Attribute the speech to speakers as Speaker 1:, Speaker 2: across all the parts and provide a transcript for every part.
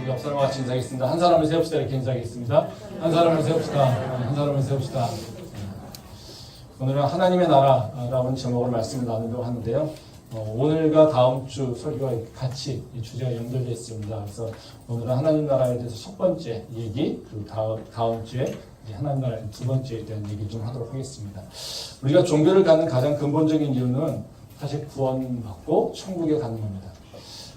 Speaker 1: 우리 옆 사람과 같이 인사하겠습니다. 한 사람을 세웁시다. 이렇게 인사하겠습니다. 한 사람을 세웁시다. 한 사람을 세웁시다. 오늘은 하나님의 나라라는 제목으로 말씀을 나누려고 하는데요. 오늘과 다음 주 설교와 같이 이 주제가 연결되어 있습니다. 그래서 오늘은 하나님 나라에 대해서 첫 번째 얘기, 그리고 다음 주에 하나님 나라의 두 번째에 대한 얘기 좀 하도록 하겠습니다. 우리가 종교를 갖는 가장 근본적인 이유는 사실 구원받고 천국에 가는 겁니다.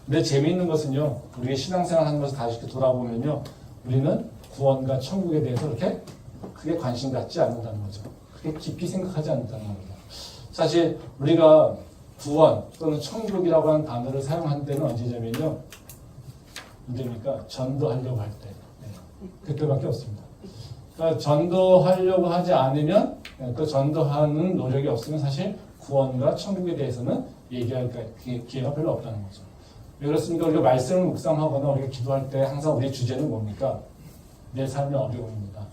Speaker 1: 근데 재미있는 것은요, 우리가 신앙생활 하는 것을 다시 돌아보면요, 우리는 구원과 천국에 대해서 그렇게 크게 관심 갖지 않는다는 거죠. 그렇게 깊이 생각하지 않는다는 겁니다. 사실 우리가 구원 또는 천국이라고 하는 단어를 사용한 때는 언제냐면요, 언제입니까? 전도하려고 할 때. 그때밖에 없습니다. 그러니까 전도하려고 하지 않으면, 그 전도하는 노력이 없으면 사실 구원과 천국에 대해서는 얘기할 기회가 별로 없다는 거죠. 왜 그렇습니까? 우리가 말씀을 묵상하거나 우리가 기도할 때 항상 우리의 주제는 뭡니까? 내 삶의 어려움입니다.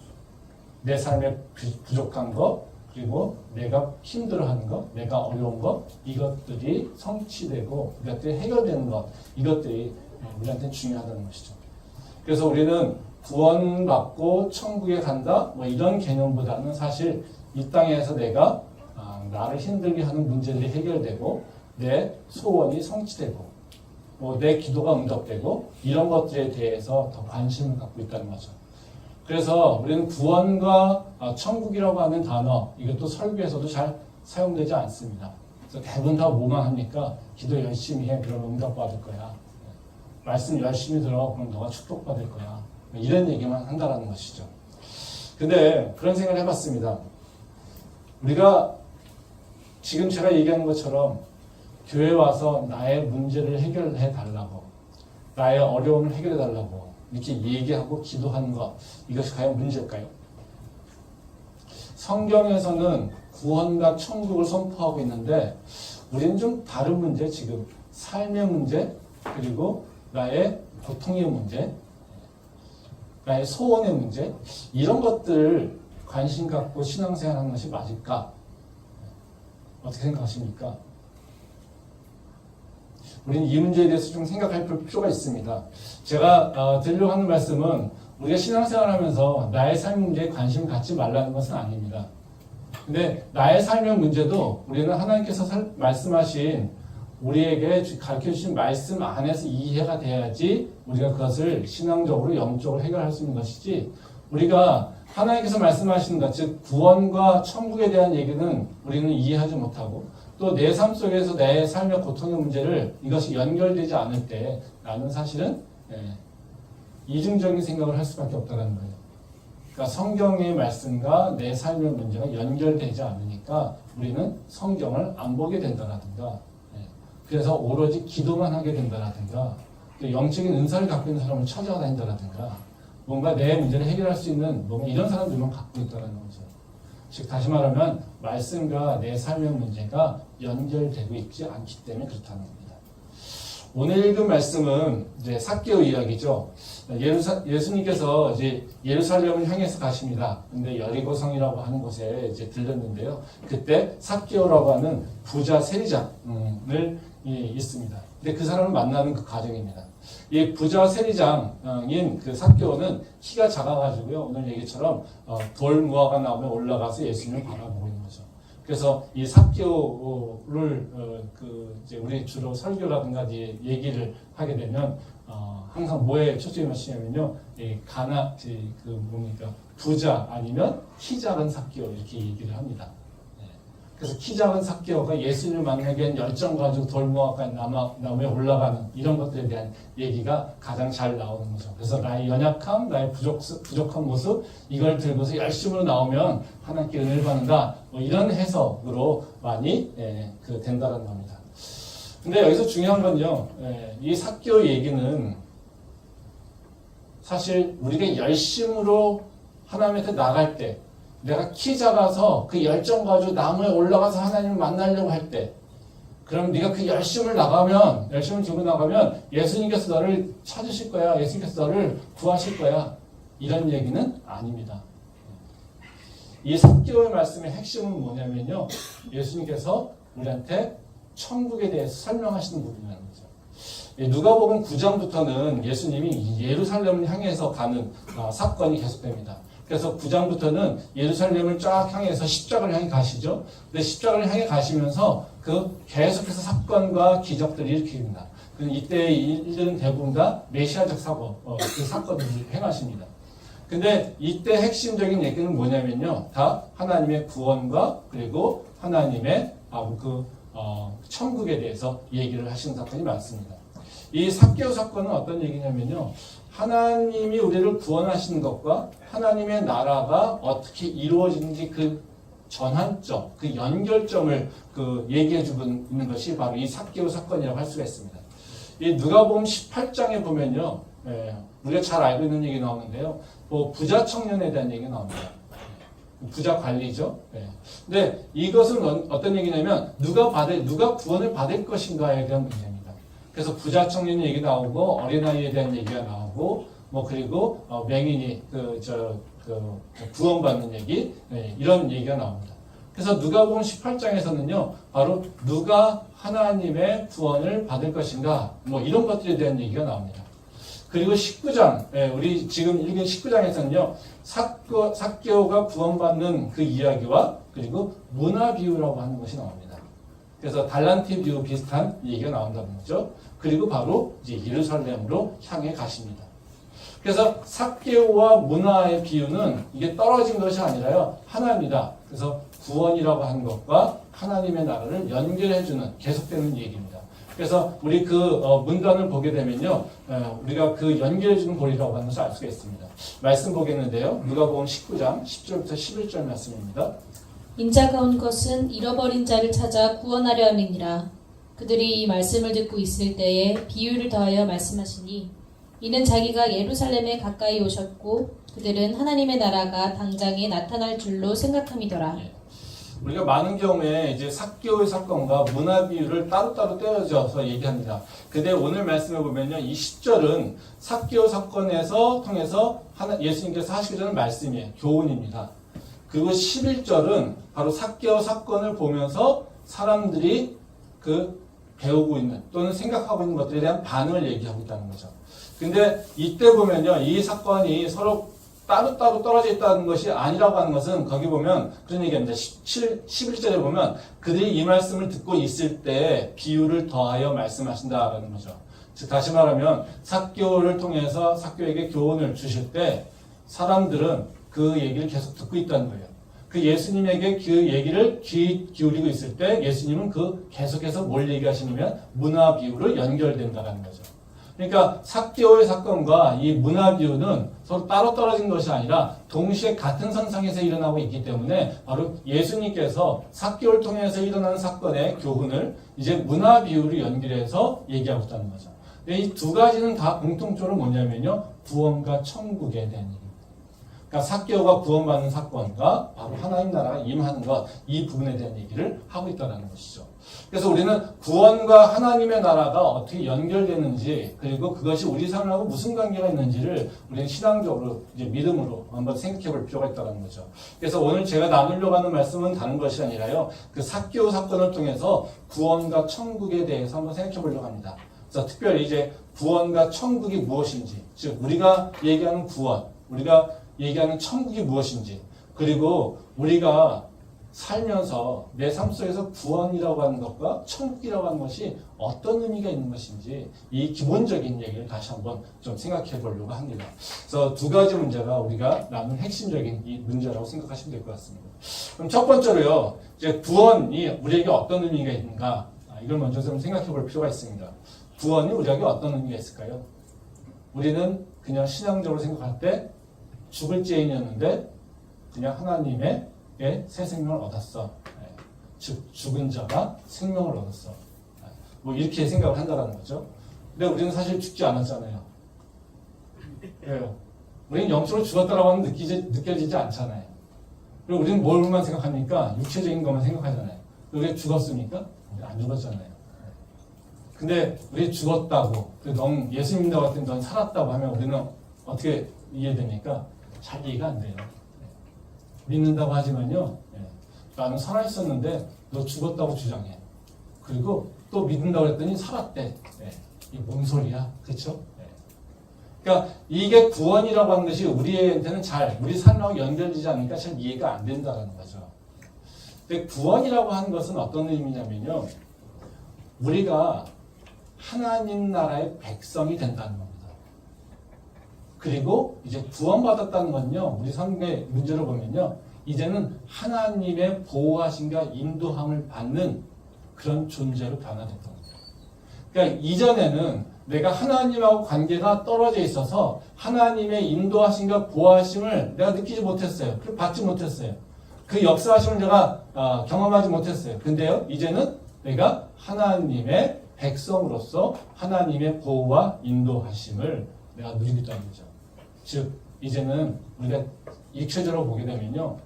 Speaker 1: 내 삶의 부족한 것, 그리고 내가 힘들어하는 것, 내가 어려운 것, 이것들이 성취되고 이것들이 해결되는 것, 이것들이 우리한테 중요하다는 것이죠. 그래서 우리는 구원받고 천국에 간다, 뭐 이런 개념보다는 사실 이 땅에서 내가 나를 힘들게 하는 문제들이 해결되고 내 소원이 성취되고 뭐 내 기도가 응답되고 이런 것들에 대해서 더 관심을 갖고 있다는 거죠. 그래서 우리는 구원과 천국이라고 하는 단어, 이것도 설교에서도 잘 사용되지 않습니다. 그래서 대부분 다 뭐만 합니까? 기도 열심히 해, 그러면 응답받을 거야. 말씀 열심히 들어, 그럼 너가 축복받을 거야. 이런 얘기만 한다라는 것이죠. 근데 그런 생각을 해봤습니다. 우리가 지금 제가 얘기하는 것처럼 교회 와서 나의 문제를 해결해 달라고, 나의 어려움을 해결해 달라고 이렇게 얘기하고 기도하는 것, 이것이 과연 문제일까요? 성경에서는 구원과 천국을 선포하고 있는데 우리는 좀 다른 문제, 지금 삶의 문제, 그리고 나의 고통의 문제, 나의 소원의 문제, 이런 것들을 관심 갖고 신앙생활하는 것이 맞을까? 어떻게 생각하십니까? 우리는 이 문제에 대해서 좀 생각할 필요가 있습니다. 제가 드리려고 하는 말씀은 우리가 신앙생활하면서 나의 삶 문제에 관심 갖지 말라는 것은 아닙니다. 근데 나의 삶의 문제도 우리는 하나님께서 말씀하신 우리에게 가르쳐주신 말씀 안에서 이해가 돼야지 우리가 그것을 신앙적으로 영적으로 해결할 수 있는 것이지, 우리가 하나님께서 말씀하시는 것, 즉 구원과 천국에 대한 얘기는 우리는 이해하지 못하고 또 내 삶 속에서 내 삶의 고통의 문제를 이것이 연결되지 않을 때 나는 사실은 이중적인 생각을 할 수밖에 없다는 거예요. 그러니까 성경의 말씀과 내 삶의 문제가 연결되지 않으니까 우리는 성경을 안 보게 된다라든가, 그래서 오로지 기도만 하게 된다라든가, 또 영적인 은사를 갖고 있는 사람을 찾아다닌다라든가, 뭔가 내 문제를 해결할 수 있는 뭔가 이런 사람들만 갖고 있다는 거죠. 즉 다시 말하면 말씀과 내 삶의 문제가 연결되고 있지 않기 때문에 그렇다는 겁니다. 오늘 읽은 말씀은 이제 삭개오 이야기죠. 예수님께서 이제 예루살렘을 향해서 가십니다. 근데 여리고성이라고 하는 곳에 이제 들렸는데요. 그때 삭개오라고 하는 부자 세리장을 있습니다. 근데 그 사람을 만나는 그 과정입니다. 이 부자 세리장인 그 삭개오는 키가 작아가지고요, 오늘 얘기처럼 돌 무화과 나무에 올라가서 예수님을 바라보고 있는 거죠. 그래서 이 삭개오를 이제 우리 주로 설교라든가 얘기를 하게 되면 항상 뭐에 초점이 맞추냐면요, 뭡니까, 부자 아니면 키 작은 삭개오 이렇게 얘기를 합니다. 그래서 키 작은 삭개오가 예수님을 만나기 위한 열정 가지고 돌무화과 나무에 올라가는 이런 것들에 대한 얘기가 가장 잘 나오는 거죠. 그래서 나의 연약함, 나의 부족한 모습, 이걸 들고서 열심으로 나오면 하나님께 은혜를 받는다, 뭐 이런 해석으로 많이 된다는 겁니다. 근데 여기서 중요한 건요, 이 삭개오 얘기는 사실 우리가 열심으로 하나님한테 나갈 때, 내가 키 작아서 그 열정 가지고 나무에 올라가서 하나님을 만나려고 할 때, 그럼 네가 그 열심을 들고 나가면 예수님께서 너를 찾으실 거야, 예수님께서 너를 구하실 거야, 이런 얘기는 아닙니다. 이 삭개오의 말씀의 핵심은 뭐냐면요, 예수님께서 우리한테 천국에 대해서 설명하시는 부분이라는 거죠. 누가복음 9장부터는 예수님이 예루살렘을 향해서 가는 사건이 계속됩니다. 그래서 9장부터는 예루살렘을 쫙 향해서 십자가를 향해 가시죠. 근데 십자가를 향해 가시면서 계속해서 사건과 기적들을 일으킵니다. 이때의 일들은 대부분 다 메시아적 그 사건들을 행하십니다. 근데 이때 핵심적인 얘기는 뭐냐면요. 다 하나님의 구원과 그리고 하나님의 천국에 대해서 얘기를 하시는 사건이 많습니다. 이 삭개오 사건은 어떤 얘기냐면요. 하나님이 우리를 구원하시는 것과 하나님의 나라가 어떻게 이루어지는지 그 전환점, 그 연결점을 얘기해 주고 있는 것이 바로 이 삭개오 사건이라고 할 수가 있습니다. 이 누가복음 18장에 보면요. 우리가 잘 알고 있는 얘기 나오는데요. 부자 청년에 대한 얘기가 나옵니다. 부자 관리죠. 근데 이것은 어떤 얘기냐면 누가 구원을 받을 것인가에 대한 문제입니다. 그래서 부자 청년 얘기 나오고 어린아이에 대한 얘기가 나오고 그리고 맹인이 구원받는 얘기 이런 얘기가 나옵니다. 그래서 누가복음 18장에서는요 바로 누가 하나님의 구원을 받을 것인가 이런 것들에 대한 얘기가 나옵니다. 그리고 19장 우리 지금 읽은 19장에서는요 삭개오가 구원받는 그 이야기와 그리고 문화 비유라고 하는 것이 나옵니다. 그래서 달란트 비유 비슷한 얘기가 나온다는 거죠. 그리고 바로 이제 예루살렘으로 향해 가십니다. 그래서 삭개오와 문화의 비유는 이게 떨어진 것이 아니라요 하나입니다. 그래서 구원이라고 하는 것과 하나님의 나라를 연결해주는 계속되는 얘기입니다. 그래서 우리 문단을 보게 되면요 우리가 연결해주는 고리라고 하는 것을 알 수가 있습니다. 말씀 보겠는데요. 누가복음 19장 10절부터 11절 말씀입니다.
Speaker 2: 인자가 온 것은 잃어버린 자를 찾아 구원하려 함이니라. 그들이 이 말씀을 듣고 있을 때에 비유를 더하여 말씀하시니 이는 자기가 예루살렘에 가까이 오셨고 그들은 하나님의 나라가 당장에 나타날 줄로 생각함이더라.
Speaker 1: 우리가 많은 경우에 이제 삭개오의 사건과 문화 비유를 따로따로 떼어져서 얘기합니다. 근데 오늘 말씀해 보면요, 이 10절은 삭개오 사건에서 통해서 예수님께서 하시려는 말씀이에요. 교훈입니다. 그리고 11절은 바로 삭개오 사건을 보면서 사람들이 배우고 있는 또는 생각하고 있는 것들에 대한 반응을 얘기하고 있다는 거죠. 근데 이때 보면요, 이 사건이 서로 따로따로 떨어져 있다는 것이 아니라고 하는 것은 거기 보면 그런 얘기합니다. 11절에 보면 그들이 이 말씀을 듣고 있을 때 비유를 더하여 말씀하신다라는 거죠. 즉 다시 말하면 삭개오를 통해서 삭개오에게 교훈을 주실 때 사람들은 그 얘기를 계속 듣고 있다는 거예요. 그 예수님에게 그 얘기를 귀 기울이고 있을 때 예수님은 계속해서 뭘 얘기하시냐면 문화 비유로 연결된다는 거죠. 그러니까 삭개오의 사건과 이 문화 비유는 서로 따로 떨어진 것이 아니라 동시에 같은 선상에서 일어나고 있기 때문에 바로 예수님께서 삭개오를 통해서 일어나는 사건의 교훈을 이제 문화 비유로 연결해서 얘기하고 있다는 거죠. 이 두 가지는 다 공통적으로 뭐냐면요, 구원과 천국에 대한 얘기입니다. 그러니까 삭개오가 구원받는 사건과 바로 하나님 나라가 임하는 것, 이 부분에 대한 얘기를 하고 있다는 것이죠. 그래서 우리는 구원과 하나님의 나라가 어떻게 연결되는지, 그리고 그것이 우리 삶하고 무슨 관계가 있는지를 우리는 신앙적으로 이제 믿음으로 한번 생각해 볼 필요가 있다는 거죠. 그래서 오늘 제가 나누려고 하는 말씀은 다른 것이 아니라요, 그 삭개오 사건을 통해서 구원과 천국에 대해서 한번 생각해 보려고 합니다. 그래서 특별히 이제 구원과 천국이 무엇인지, 즉 우리가 얘기하는 구원, 우리가 얘기하는 천국이 무엇인지, 그리고 우리가 살면서 내 삶 속에서 구원이라고 하는 것과 천국이라고 하는 것이 어떤 의미가 있는 것인지 이 기본적인 얘기를 다시 한번 좀 생각해 보려고 합니다. 그래서 두 가지 문제가 우리가 나눈 핵심적인 이 문제라고 생각하시면 될 것 같습니다. 그럼 첫 번째로요, 이제 구원이 우리에게 어떤 의미가 있는가, 이걸 먼저 좀 생각해 볼 필요가 있습니다. 구원이 우리에게 어떤 의미가 있을까요? 우리는 그냥 신앙적으로 생각할 때 죽을 죄인이었는데 그냥 하나님의 새 생명을 얻었어. 즉 죽은 자가 생명을 얻었어. 이렇게 생각을 한다는 거죠. 근데 우리는 사실 죽지 않았잖아요. 왜요? 우리는 영적으로 죽었다라고 하면 느껴지지 않잖아요. 그리고 우리는 뭘만 생각합니까? 육체적인 것만 생각하잖아요. 우리가 죽었습니까? 안 죽었잖아요. 근데 우리 죽었다고, 넌 예수 믿는다고 할 때 넌 살았다고 하면 우리는 어떻게 이해됩니까? 잘 이해가 안 돼요. 믿는다고 하지만요, 나는 살아있었는데 너 죽었다고 주장해. 그리고 또 믿는다고 했더니 살았대. 이게 뭔 소리야? 그렇죠? 그러니까 이게 구원이라고 하는 것이 우리한테는 우리 삶하고 연결되지 않으니까 잘 이해가 안 된다는 거죠. 근데 구원이라고 하는 것은 어떤 의미냐면요. 우리가 하나님 나라의 백성이 된다는 겁니다. 그리고 이제 구원받았다는 건요. 우리 성경의 문제를 보면요. 이제는 하나님의 보호하심과 인도함을 받는 그런 존재로 변화됐다는 거예요. 그러니까 이전에는 내가 하나님하고 관계가 떨어져 있어서 하나님의 인도하심과 보호하심을 내가 느끼지 못했어요. 그리고 받지 못했어요. 그 역사하심을 내가 경험하지 못했어요. 근데요, 이제는 내가 하나님의 백성으로서 하나님의 보호와 인도하심을 내가 누리고 있다는 거죠. 즉, 이제는 우리가 일체적으로 보게 되면요,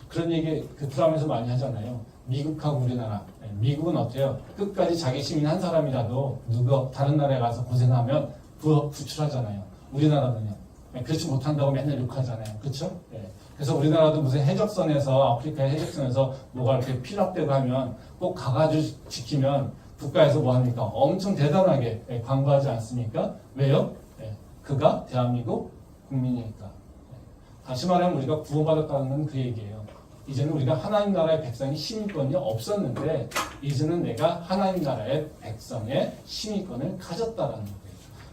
Speaker 1: 그런 얘기 그 드라마에서 많이 하잖아요. 미국하고 우리나라. 미국은 어때요? 끝까지 자기 시민 한 사람이라도 다른 나라에 가서 고생하면 구출하잖아요. 우리나라는요. 그렇지 못한다고 맨날 욕하잖아요. 그렇죠? 그래서 우리나라도 무슨 해적선에서 아프리카의 해적선에서 뭐가 이렇게 피납되고 하면 꼭 가가지고 지키면 국가에서 뭐 합니까? 엄청 대단하게 광고하지 않습니까? 왜요? 그가 대한민국 국민이니까. 다시 말하면 우리가 구원받았다는 그 얘기예요. 이제는 우리가 하나님 나라의 백성이 시민권이 없었는데 이제는 내가 하나님 나라의 백성의 시민권을 가졌다라는 거예요.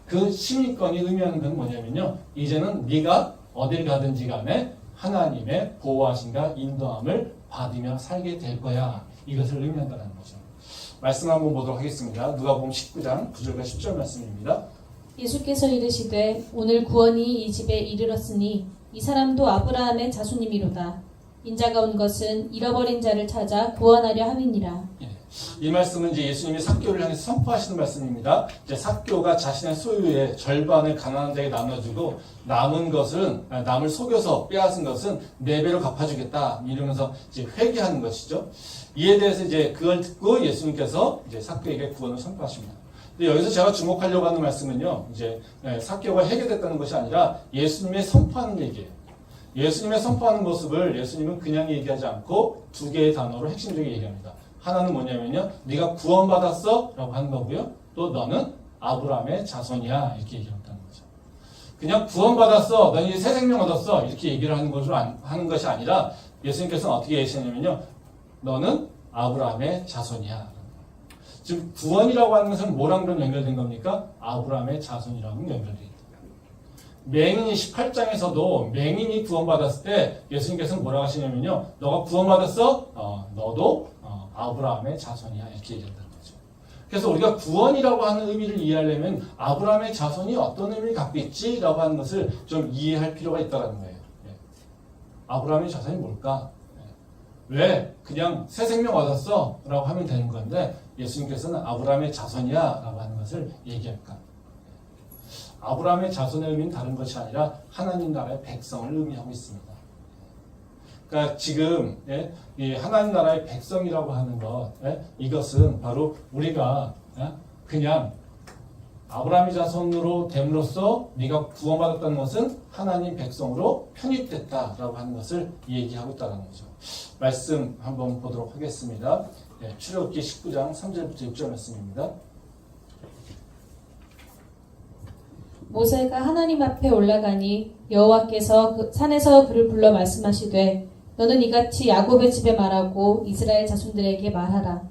Speaker 1: 그 시민권이 의미하는 건 뭐냐면요. 이제는 네가 어딜 가든지 간에 하나님의 보호하심과 인도함을 받으며 살게 될 거야. 이것을 의미한다는 거죠. 말씀 한번 보도록 하겠습니다. 누가복음 19장 9절과 10절 말씀입니다.
Speaker 2: 예수께서 이르시되 오늘 구원이 이 집에 이르렀으니 이 사람도 아브라함의 자손이미로다. 인자가 온 것은 잃어버린 자를 찾아 구원하려 함이니라.
Speaker 1: 이 말씀은 이제 예수님이 삭개오를 향해서 선포하시는 말씀입니다. 이제 삭개오가 자신의 소유의 절반을 가난한 자에게 나눠주고 남을 속여서 빼앗은 것은 4배로 갚아주겠다 이러면서 이제 회개하는 것이죠. 이에 대해서 이제 그걸 듣고 예수님께서 이제 삭개오에게 구원을 선포하십니다. 근데 여기서 제가 주목하려고 하는 말씀은요, 이제 삭개오가 해결됐다는 것이 아니라 예수님의 선포하는 얘기예요. 예수님의 선포하는 모습을 예수님은 그냥 얘기하지 않고 2개의 단어로 핵심적으로 얘기합니다. 하나는 뭐냐면요, 네가 구원받았어? 라고 하는 거고요. 또 너는 아브라함의 자손이야. 이렇게 얘기한다는 거죠. 그냥 구원받았어. 너는 이제 새 생명 얻었어. 이렇게 얘기를 하는 것이 아니라 예수님께서는 어떻게 얘기하시냐면요, 너는 아브라함의 자손이야. 지금 구원이라고 하는 것은 뭐랑 연결된 겁니까? 아브라함의 자손이라고 연결되어 있다. 맹인 18장에서도 맹인이 구원받았을 때 예수님께서는 뭐라고 하시냐면요, 너가 구원받았어? 너도 아브라함의 자손이야. 이렇게 얘기한다는 거죠. 그래서 우리가 구원이라고 하는 의미를 이해하려면 아브라함의 자손이 어떤 의미를 갖고 있지라고 하는 것을 좀 이해할 필요가 있다는 거예요. 아브라함의 자손이 뭘까? 왜 그냥 새 생명 얻었어? 라고 하면 되는 건데 예수님께서는 아브라함의 자손이야 라고 하는 것을 얘기할까? 아브라함의 자손의 의미는 다른 것이 아니라 하나님 나라의 백성을 의미하고 있습니다. 그러니까 지금 이 하나님 나라의 백성이라고 하는 것, 이것은 바로 우리가 그냥 아브라함의 자손으로 됨으로써 네가 구원받았다는 것은 하나님 백성으로 편입됐다라고 하는 것을 얘기하고 있다는 거죠. 말씀 한번 보도록 하겠습니다. 출애굽기 19장 3절부터 6절 말씀입니다.
Speaker 2: 모세가 하나님 앞에 올라가니 여호와께서 그 산에서 그를 불러 말씀하시되 너는 이같이 야곱의 집에 말하고 이스라엘 자손들에게 말하라.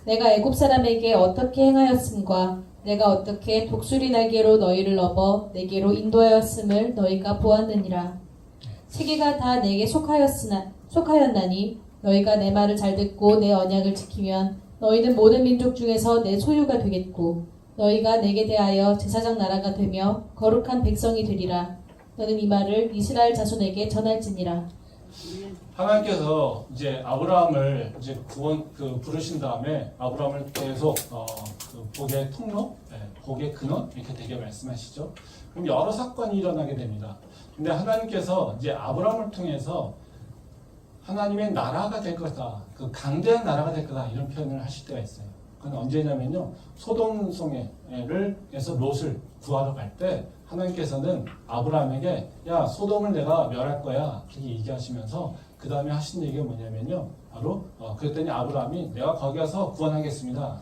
Speaker 2: 내가 애굽 사람에게 어떻게 행하였음과 내가 어떻게 독수리 날개로 너희를 업어 내게로 인도하였음을 너희가 보았느니라. 세계가 다 내게 속하였나니 너희가 내 말을 잘 듣고 내 언약을 지키면 너희는 모든 민족 중에서 내 소유가 되겠고 너희가 내게 대하여 제사장 나라가 되며 거룩한 백성이 되리라. 너는 이 말을 이스라엘 자손에게 전할지니라.
Speaker 1: 하나님께서 이제 아브라함을 이제 부르신 다음에 아브라함을 계속 복의 통로, 복의 근원 이렇게 되게 말씀하시죠. 그럼 여러 사건이 일어나게 됩니다. 근데 하나님께서 이제 아브라함을 통해서 하나님의 나라가 될 거다, 그 강대한 나라가 될 거다 이런 표현을 하실 때가 있어요. 그건 언제냐면요, 소돔에서 롯을 구하러 갈 때 하나님께서는 아브라함에게 야 소돔을 내가 멸할 거야 그렇게 얘기하시면서 그 다음에 하신 얘기가 뭐냐면요, 바로 그랬더니 아브라함이 내가 거기 가서 구원하겠습니다.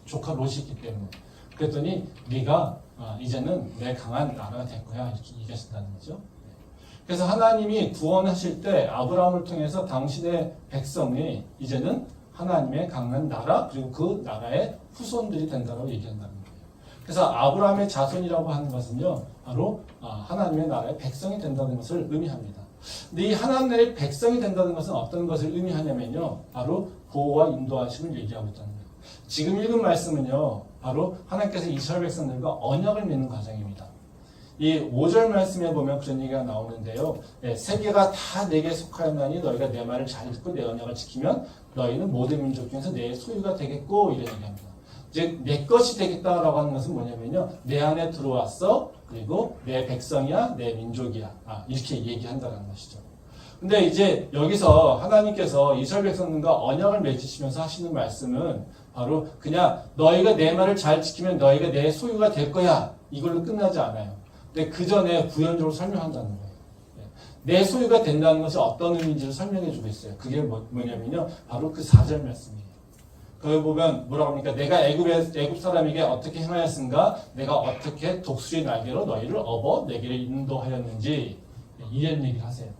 Speaker 1: 조카 롯이 있기 때문에. 그랬더니 네가 이제는 내 강한 나라가 될 거야. 이렇게 얘기하신다는 거죠. 그래서 하나님이 구원하실 때 아브라함을 통해서 당신의 백성이 이제는 하나님의 강한 나라 그리고 그 나라의 후손들이 된다고 얘기한다는 거예요. 그래서 아브라함의 자손이라고 하는 것은요, 바로 하나님의 나라의 백성이 된다는 것을 의미합니다. 근데 이 하나님 나라의 백성이 된다는 것은 어떤 것을 의미하냐면요, 바로 보호와 인도하심을 얘기하고 있다는 거예요. 지금 읽은 말씀은요, 바로 하나님께서 이스라엘 백성들과 언약을 맺는 과정입니다. 이 5절 말씀에 보면 그런 얘기가 나오는데요. 세계가 다 내게 속하였나니 너희가 내 말을 잘 듣고 내 언약을 지키면 너희는 모든 민족 중에서 내 소유가 되겠고 이런 얘기합니다. 즉 내 것이 되겠다라고 하는 것은 뭐냐면요. 내 안에 들어왔어. 그리고 내 백성이야. 내 민족이야. 이렇게 얘기한다는 것이죠. 근데 이제 여기서 하나님께서 이스라엘 백성들과 언약을 맺으시면서 하시는 말씀은 바로 그냥 너희가 내 말을 잘 지키면 너희가 내 소유가 될 거야. 이걸로 끝나지 않아요. 근데 그 전에 구현적으로 설명한다는 거예요. 내 소유가 된다는 것이 어떤 의미인지를 설명해 주고 있어요. 그게 뭐냐면요. 바로 그 4절 말씀이에요. 거기 보면 뭐라고 합니까? 내가 애굽 사람에게 어떻게 행하였은가? 내가 어떻게 독수리 날개로 너희를 업어 내게를 인도하였는지 이런 얘기를 하세요.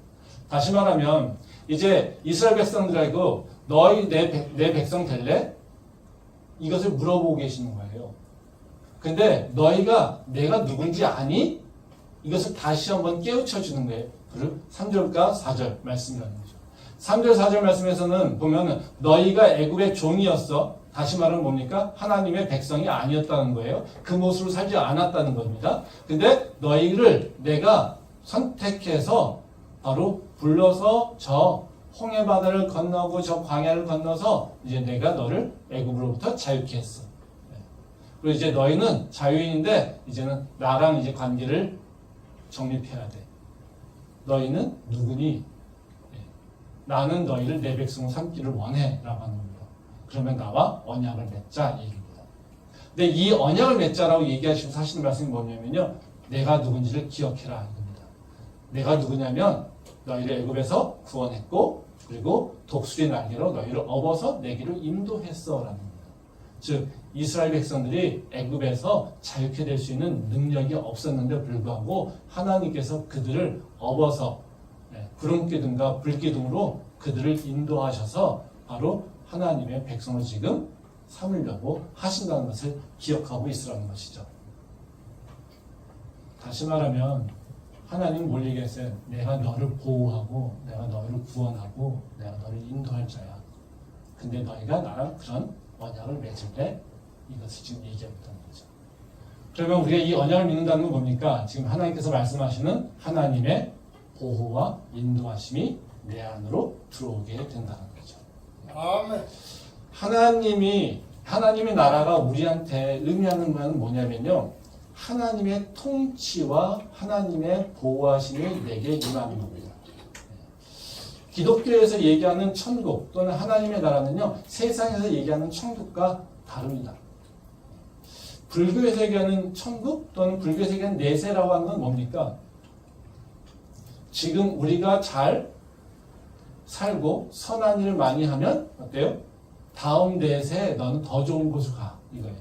Speaker 1: 다시 말하면 이제 이스라엘 백성들에게 너희 내 백성 될래? 이것을 물어보고 계시는 거예요. 근데 너희가 내가 누군지 아니? 이것을 다시 한번 깨우쳐 주는 거예요. 그리고 3절과 4절 말씀이라는 거죠. 3절, 4절 말씀에서는 보면은 너희가 애굽의 종이었어. 다시 말하면 뭡니까? 하나님의 백성이 아니었다는 거예요. 그 모습으로 살지 않았다는 겁니다. 근데 너희를 내가 선택해서 바로 불러서 저 홍해 바다를 건너고 저 광야를 건너서 이제 내가 너를 애굽으로부터 자유케 했어. 그리고 이제 너희는 자유인인데 이제는 나랑 이제 관계를 정립해야 돼. 너희는 누구니? 나는 너희를 내 백성으로 삼기를 원해 라고 하는 겁니다. 그러면 나와 언약을 맺자 얘기입니다. 근데 이 언약을 맺자라고 얘기하시면서 하시는 말씀이 뭐냐면요. 내가 누군지를 기억해라 이겁니다. 내가 누구냐면 너희를 애굽에서 구원했고 그리고 독수리 날개로 너희를 업어서 내게로 인도했어 라는 겁니다. 즉 이스라엘 백성들이 애굽에서 자유케 될 수 있는 능력이 없었는데 불구하고 하나님께서 그들을 업어서 구름기둥과 불기둥으로 그들을 인도하셔서 바로 하나님의 백성을 지금 삼으려고 하신다는 것을 기억하고 있으라는 것이죠. 다시 말하면 하나님은 뭘 얘기했어요? 내가 너를 보호하고 내가 너를 구원하고 내가 너를 인도할 자야. 근데 너희가 나랑 그런 언약을 맺을래? 이것을 지금 얘기하고 있다는 거죠. 그러면 우리가 이 언약을 믿는다는 건 뭡니까? 지금 하나님께서 말씀하시는 하나님의 보호와 인도하심이 내 안으로 들어오게 된다는 거죠.
Speaker 3: 아멘.
Speaker 1: 하나님의 나라가 우리한테 의미하는 바는 뭐냐면요. 하나님의 통치와 하나님의 보호하심이 내게 임하는 겁니다. 기독교에서 얘기하는 천국 또는 하나님의 나라는요. 세상에서 얘기하는 천국과 다릅니다. 불교에서 얘기하는 천국 또는 불교에서 얘기하는 내세라고 하는 건 뭡니까? 지금 우리가 잘 살고 선한 일을 많이 하면 어때요? 다음 대세에 너는 더 좋은 곳으로 가. 이거예요.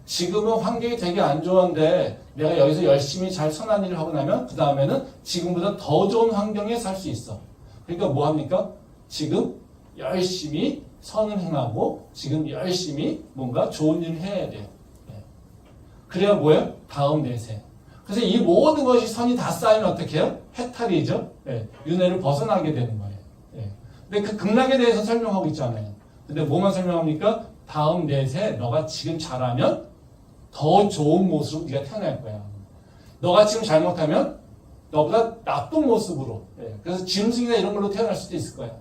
Speaker 1: 지금은 환경이 되게 안 좋은데 내가 여기서 열심히 잘 선한 일을 하고 나면 그 다음에는 지금보다 더 좋은 환경에 살 수 있어. 그러니까 뭐 합니까? 지금 열심히 선을 행하고 지금 열심히 뭔가 좋은 일을 해야 돼요. 그래야 뭐예요? 다음 대세. 그래서 이 모든 것이 선이 다 쌓이면 어떻게 해요? 해탈이죠. 윤회를 벗어나게 되는 거예요. 근데 그 극락에 대해서 설명하고 있잖아요. 근데 뭐만 설명합니까? 다음 대세 너가 지금 잘하면 더 좋은 모습으로 네가 태어날 거야. 너가 지금 잘못하면 너보다 나쁜 모습으로. 그래서 짐승이나 이런 걸로 태어날 수도 있을 거야.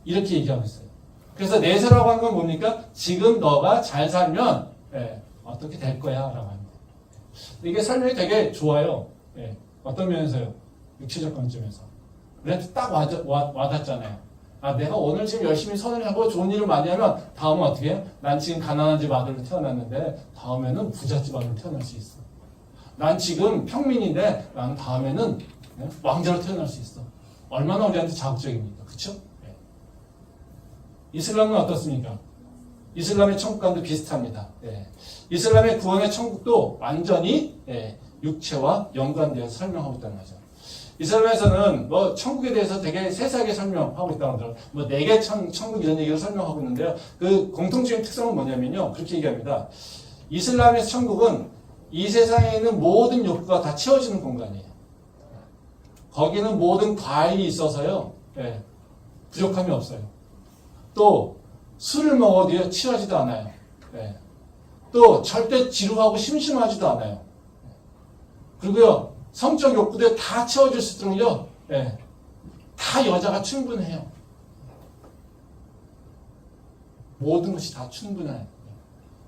Speaker 1: 이렇게 얘기하고 있어요. 그래서 내세라고 하는 건 뭡니까? 지금 너가 잘 살면 어떻게 될 거야 라고 합니다. 이게 설명이 되게 좋아요. 어떤 면에서요? 육체적 관점에서. 그래도 딱 와닿잖아요. 내가 오늘 지금 열심히 선을 하고 좋은 일을 많이 하면 다음은 어떻게 해요? 난 지금 가난한 집 아들로 태어났는데 다음에는 부잣집 아들로 태어날 수 있어. 난 지금 평민인데 난 다음에는 왕자로 태어날 수 있어. 얼마나 우리한테 자극적입니까? 그쵸? 이슬람은 어떻습니까? 이슬람의 천국과도 비슷합니다. 예. 이슬람의 구원의 천국도 완전히 육체와 연관되어서 설명하고 있다는 거죠. 이슬람에서는 뭐 천국에 대해서 되게 세세하게 설명하고 있다고 하더라고요. 뭐 4개 천국 이런 얘기를 설명하고 있는데요. 그 공통적인 특성은 뭐냐면요. 그렇게 얘기합니다. 이슬람의 천국은 이 세상에 있는 모든 욕구가 다 채워지는 공간이에요. 거기는 모든 과일이 있어서요. 부족함이 없어요. 또 술을 먹어도요. 취하지도 않아요. 또 절대 지루하고 심심하지도 않아요. 그리고요. 성적 욕구들 다 채워질 수 있도록요. 다 여자가 충분해요. 모든 것이 다 충분해요.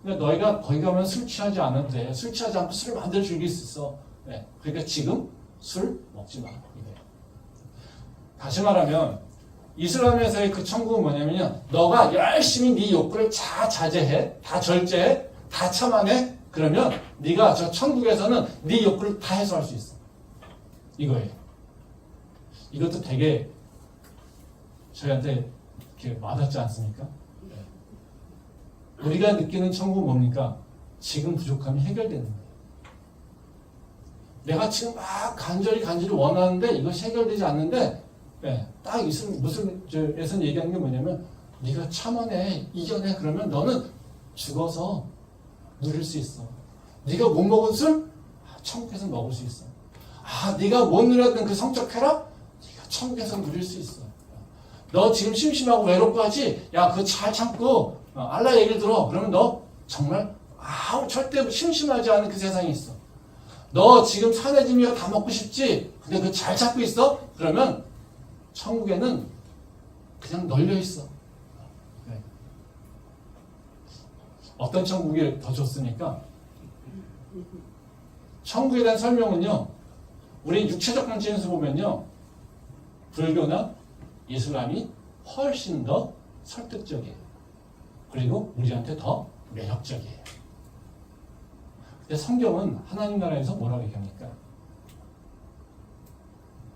Speaker 1: 그러니까 너희가 거기 가면 술 취하지 않아도 돼. 술 취하지 않고 술을 마음대로 즐길 수 있어. 그러니까 지금 술 먹지 마. 다시 말하면 이슬람에서의 그 천국은 뭐냐면요. 너가 열심히 네 욕구를 다 자제해. 다 절제해. 다 참아내. 그러면 네가 저 천국에서는 네 욕구를 다 해소할 수 있어. 이거예요. 이것도 되게 저희한테 이렇게 와닿지 않습니까? 우리가 느끼는 천국은 뭡니까? 지금 부족함이 해결되는 거예요. 내가 지금 막 간절히 원하는데 이것이 해결되지 않는데 딱 무슨 얘기하는 게 뭐냐면 네가 참아내, 이겨내. 그러면 너는 죽어서 누릴 수 있어. 네가 못 먹은 술? 천국에서 먹을 수 있어. 네가 못 누렸던 그 성적 쾌락? 네가 천국에서 누릴 수 있어. 너 지금 심심하고 외롭고 하지? 야, 그거 잘 참고 알라 얘기를 들어. 그러면 너 정말 절대 심심하지 않은 그 세상이 있어. 너 지금 산해지미가 다 먹고 싶지? 근데 그거 잘 참고 있어? 그러면 천국에는 그냥 널려 있어. 어떤 천국이 더 좋습니까? 천국에 대한 설명은요. 우리 육체적 관점에서 보면요. 불교나 이슬람이 훨씬 더 설득적이에요. 그리고 우리한테 더 매력적이에요. 근데 성경은 하나님 나라에서 뭐라고 얘기합니까?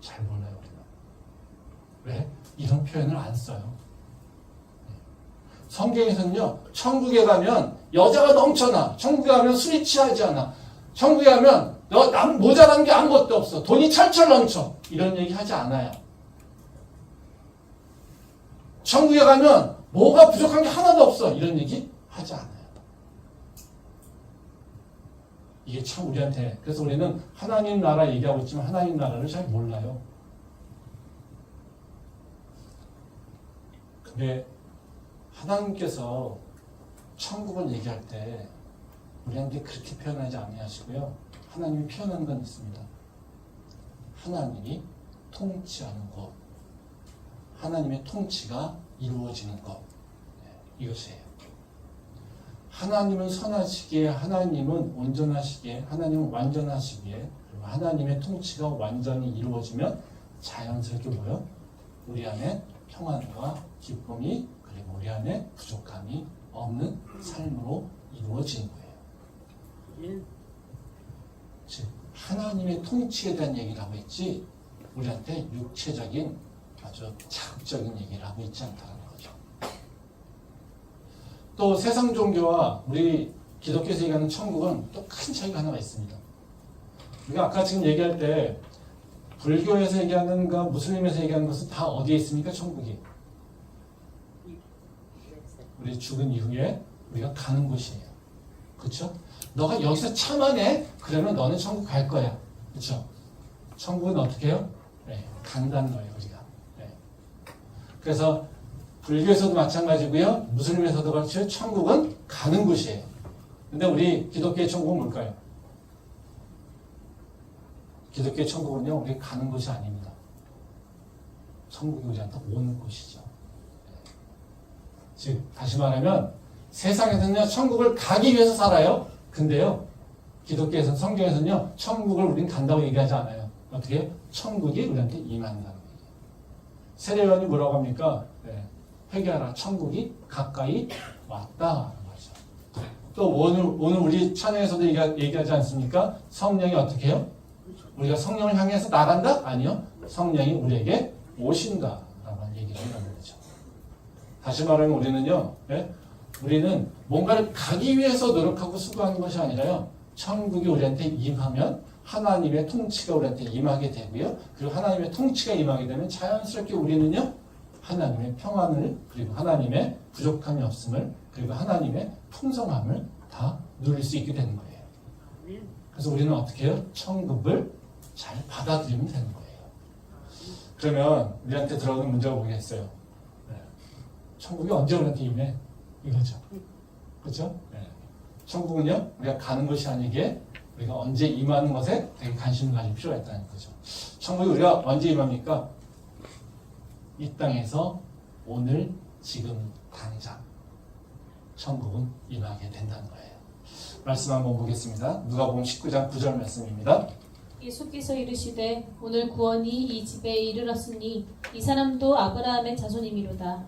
Speaker 1: 잘 몰라요, 우리가. 왜? 이런 표현을 안 써요. 성경에서는요, 천국에 가면 여자가 넘쳐나. 천국에 가면 술이 취하지 않아. 천국에 가면 너 모자란 게 아무것도 없어. 돈이 철철 넘쳐. 이런 얘기 하지 않아요. 천국에 가면 뭐가 부족한 게 하나도 없어. 이런 얘기 하지 않아요. 이게 참 우리한테, 그래서 우리는 하나님 나라 얘기하고 있지만 하나님 나라를 잘 몰라요. 근데 하나님께서 천국을 얘기할 때 우리한테 그렇게 표현하지 아니하시고요. 하나님이 표현하는 건 있습니다. 하나님이 통치하는 것, 하나님의 통치가 이루어지는 것, 이것이에요. 하나님은 선하시기에, 하나님은 온전하시기에, 하나님은 완전하시기에, 그리고 하나님의 통치가 완전히 이루어지면 자연스럽게 뭐요? 우리 안에 평안과 기쁨이, 그리고 우리 안에 부족함이 없는 삶으로 이루어지는 거예요. 즉 하나님의 통치에 대한 얘기를 하고 있지 우리한테 육체적인 아주 자극적인 얘기를 하고 있지 않다는 거죠. 또 세상 종교와 우리 기독교에서 얘기하는 천국은 또 큰 차이가 하나가 있습니다. 우리가 아까 지금 얘기할 때 불교에서 얘기하는 거, 무슬림에서 얘기하는 것은 다 어디에 있습니까? 천국이. 우리 죽은 이후에 우리가 가는 곳이에요. 그렇죠? 너가 여기서 참아내? 그러면 너는 천국 갈 거야. 그렇죠? 천국은 어떻게 해요? 간다는 거예요, 우리가. 그래서 불교에서도 마찬가지고요. 무슬림에서도 그렇죠. 천국은 가는 곳이에요. 근데 우리 기독교의 천국은 뭘까요? 기독교의 천국은요, 우리 가는 곳이 아닙니다. 천국이 우리한테 오는 곳이죠. 즉, 다시 말하면 세상에서는요, 천국을 가기 위해서 살아요. 근데요, 기독교에서는, 성경에서는요, 천국을 우린 간다고 얘기하지 않아요. 어떻게 해요? 천국이 우리한테 임한다는 거예요. 세례요한이 뭐라고 합니까? 회개하라. 천국이 가까이 왔다. 거죠. 또 오늘 우리 찬양에서도 얘기하지 않습니까? 성령이 어떻게 해요? 우리가 성령을 향해서 나간다? 아니요. 성령이 우리에게 오신다. 라고 얘기를 하는 거죠. 다시 말하면 우리는요, 우리는 뭔가를 가기 위해서 노력하고 수고하는 것이 아니라요. 천국이 우리한테 임하면 하나님의 통치가 우리한테 임하게 되고요. 그리고 하나님의 통치가 임하게 되면 자연스럽게 우리는요. 하나님의 평안을 그리고 하나님의 부족함이 없음을 그리고 하나님의 풍성함을 다 누릴 수 있게 되는 거예요. 그래서 우리는 어떻게 해요? 천국을 잘 받아들이면 되는 거예요. 그러면 우리한테 들어오는 문제가 뭐겠어요? 천국이 언제 우리한테 임해? 이거죠. 그렇죠? 천국은요, 우리가 가는 것이 아니게 우리가 언제 임하는 것에 되게 관심을 가질 필요가 있다는 거죠. 천국이 우리가 언제 임합니까? 이 땅에서 오늘, 지금, 당장 천국은 임하게 된다는 거예요. 말씀 한번 보겠습니다. 누가복음 19장 9절 말씀입니다.
Speaker 2: 예수께서 이르시되 오늘 구원이 이 집에 이르렀으니 이 사람도 아브라함의 자손이미로다.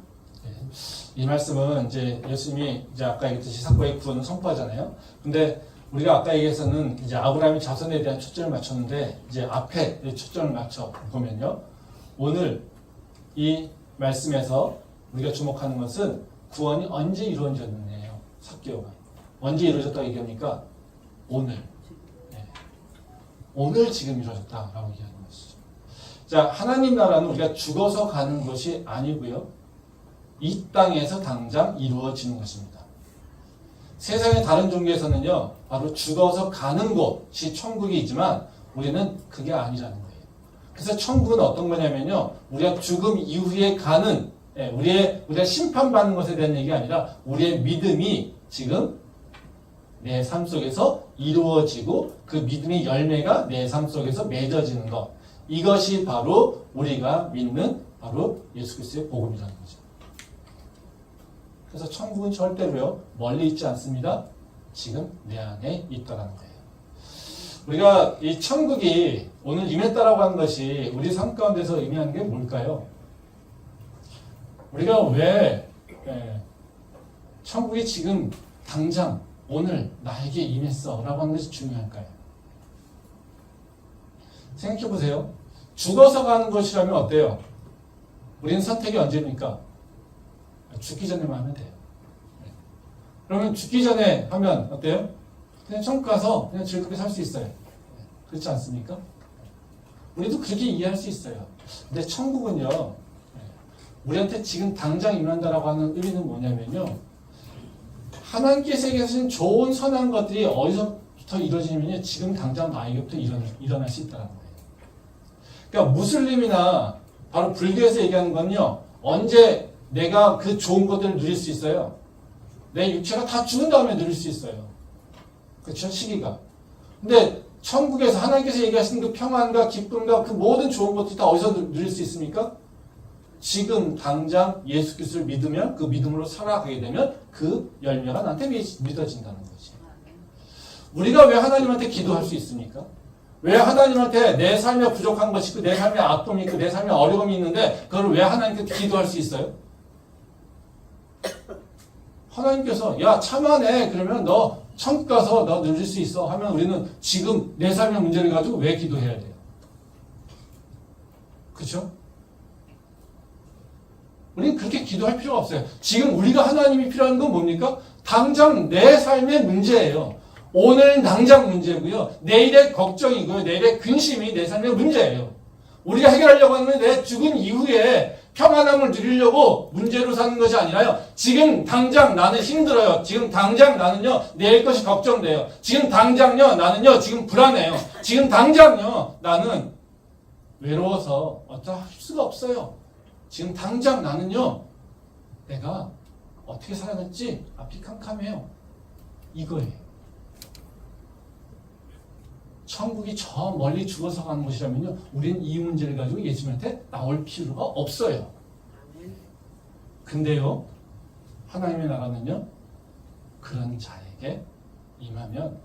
Speaker 1: 이 말씀은 이제 예수님이 이제 아까 얘기했듯이 사과의 구원을 선포하잖아요. 근데 우리가 아까 얘기해서는 이제 아브라함의 자손에 대한 초점을 맞췄는데 이제 앞에 초점을 맞춰 보면요. 오늘 이 말씀에서 우리가 주목하는 것은 구원이 언제 이루어졌느냐예요. 사개오가 언제 이루어졌다고 얘기합니까? 오늘. 오늘 지금 이루어졌다라고 얘기하는 것이죠. 자, 하나님 나라는 우리가 죽어서 가는 것이 아니고요. 이 땅에서 당장 이루어지는 것입니다. 세상의 다른 종교에서는요, 바로 죽어서 가는 곳이 천국이지만 우리는 그게 아니라는 거예요. 그래서 천국은 어떤 거냐면요, 우리가 죽음 이후에 가는, 우리가 심판받는 것에 대한 얘기가 아니라 우리의 믿음이 지금 내 삶 속에서 이루어지고 그 믿음의 열매가 내 삶 속에서 맺어지는 것. 이것이 바로 우리가 믿는 바로 예수 그리스도의 복음이라는 거죠. 그래서 천국은 절대로요, 멀리 있지 않습니다. 지금 내 안에 있다라는 거예요. 우리가 이 천국이 오늘 임했다라고 하는 것이 우리 삶 가운데서 의미하는 게 뭘까요? 우리가 왜 천국이 지금 당장 오늘 나에게 임했어 라고 하는 것이 중요할까요? 생각해 보세요. 죽어서 가는 것이라면 어때요? 우리는 선택이 언제입니까? 죽기 전에만 하면 돼요. 그러면 죽기 전에 하면 어때요? 그냥 천국 가서 그냥 즐겁게 살 수 있어요. 그렇지 않습니까? 우리도 그렇게 이해할 수 있어요. 근데 천국은요, 우리한테 지금 당장 임한다라고 하는 의미는 뭐냐면요, 하나님께서 계신 좋은 선한 것들이 어디서부터 이루어지냐면요, 지금 당장 나에게부터 일어날 수 있다는 거예요. 그러니까 무슬림이나 바로 불교에서 얘기하는 건요, 언제 내가 그 좋은 것들을 누릴 수 있어요? 내 육체가 다 죽은 다음에 누릴 수 있어요. 그렇죠? 시기가. 근데 천국에서 하나님께서 얘기하시는 그 평안과 기쁨과 그 모든 좋은 것들이 다 어디서 누릴 수 있습니까? 지금 당장 예수 그리스도를 믿으면, 그 믿음으로 살아가게 되면 그 열매가 나한테 믿어진다는 거지. 우리가 왜 하나님한테 기도할 수 있습니까? 왜 하나님한테 내 삶에 부족한 것이 있고 내 삶에 아픔이 있고 내 삶에 어려움이 있는데 그걸 왜 하나님께 기도할 수 있어요? 하나님께서 야 참아내 그러면 너 천국 가서 너 누릴 수 있어 하면 우리는 지금 내 삶의 문제를 가지고 왜 기도해야 돼요? 그렇죠? 우리는 그렇게 기도할 필요가 없어요. 지금 우리가 하나님이 필요한 건 뭡니까? 당장 내 삶의 문제예요. 오늘 당장 문제고요. 내일의 걱정이고요. 내일의 근심이 내 삶의 문제예요. 우리가 해결하려고 하는 건 내 죽은 이후에 평안함을 누리려고 문제로 사는 것이 아니라요. 지금 당장 나는 힘들어요. 지금 당장 나는요. 내일 것이 걱정돼요. 지금 당장요. 나는요. 지금 불안해요. 지금 당장요. 나는 외로워서 어쩌할 수가 없어요. 지금 당장 나는요. 내가 어떻게 살아갈지 앞이 캄캄해요. 이거예요. 천국이 저 멀리 죽어서 가는 곳이라면요. 우리는 이 문제를 가지고 예수님한테 나올 필요가 없어요. 근데요. 하나님의 나라는요. 그런 자에게 임하면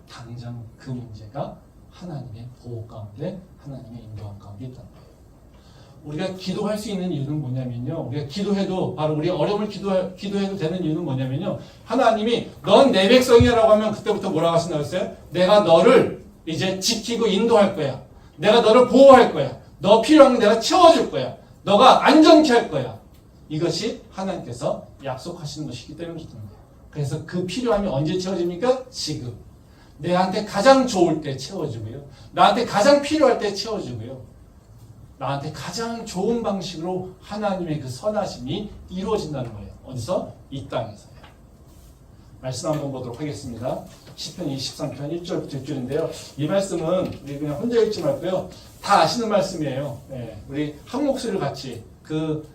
Speaker 1: 당장 그 문제가 하나님의 보호 가운데 하나님의 인도함 가운데 있다는 거예요. 우리가 기도할 수 있는 이유는 뭐냐면요. 우리가 기도해도 바로 우리 어려움을 기도해도 되는 이유는 뭐냐면요. 하나님이 넌 내 백성이라고 하면 그때부터 뭐라고 하신다고 했어요? 내가 너를 이제 지키고 인도할 거야. 내가 너를 보호할 거야. 너 필요한 거 내가 채워줄 거야. 너가 안전케 할 거야. 이것이 하나님께서 약속하시는 것이기 때문에 그렇습니다. 그래서 그 필요함이 언제 채워집니까? 지금. 내한테 가장 좋을 때 채워지고요. 나한테 가장 필요할 때 채워지고요. 나한테 가장 좋은 방식으로 하나님의 그 선하심이 이루어진다는 거예요. 어디서? 이 땅에서요. 말씀 한번 보도록 하겠습니다. 시편 23편 1절부터 6절인데요. 이 말씀은 우리 그냥 혼자 읽지 말고요. 다 아시는 말씀이에요. 네, 우리 한 목소리를 같이 그